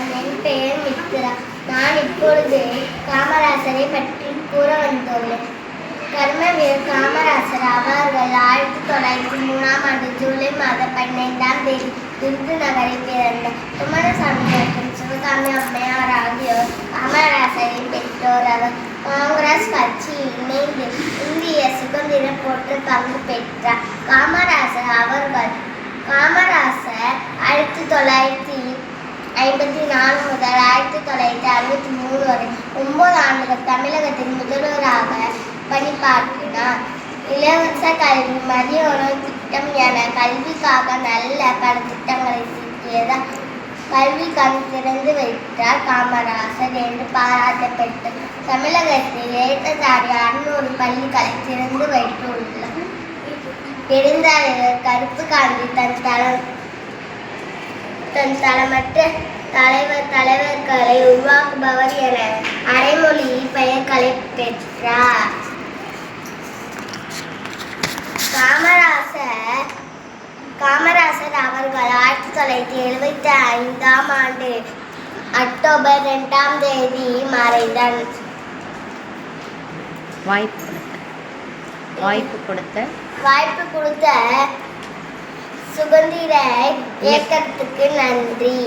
வணக்கம். என் பெயர் மித்ரா. நான் இப்பொழுது காமராசரை பற்றி கூற வந்துள்ளேன். கர்மவீரர் காமராசர் அவர்கள் 1903ஆம் ஆண்டு ஜூலை மாதம் 15ஆம் தேதி விருதுநகரை பிறந்தார். குமாரசாமி மற்றும் சிவகாமி அம்மையார் ஆகியோர் காமராசரின் பெற்றோர். அவர் காங்கிரஸ் கட்சியில் இணைந்து இந்திய சுதந்திர போரில் பங்கு பெற்றார். காமராசர் 1954 முதல் 1963 வரை 9 ஆண்டுகள் தமிழகத்தின் முதல்வராக பணியாற்றினார். இலவச கல்வி, மதிய உணவு திட்டம் என கல்விக்காக நல்ல பல திட்டங்களை தீட்டியதால் கல்வி கண் திறந்து வைத்தார் காமராசர் என்று பாராட்டப்பட்டார். தமிழகத்தில் ஏறத்தாழ 600 பள்ளிகளை திறந்து வைத்துள்ளார். பெருந்தலைவர் கருப்பு காந்தி தன் தளமற்ற தலைவர்களை உருவாக்குபவர் என அடைமொழியில் பெயர்களை பெற்றார். காமராசர் அவர்கள் 1975ஆம் ஆண்டு அக்டோபர் 2ஆம் தேதி மறைந்தார். வாய்ப்பு கொடுத்த சுதந்திர இயக்கத்துக்கு நன்றி.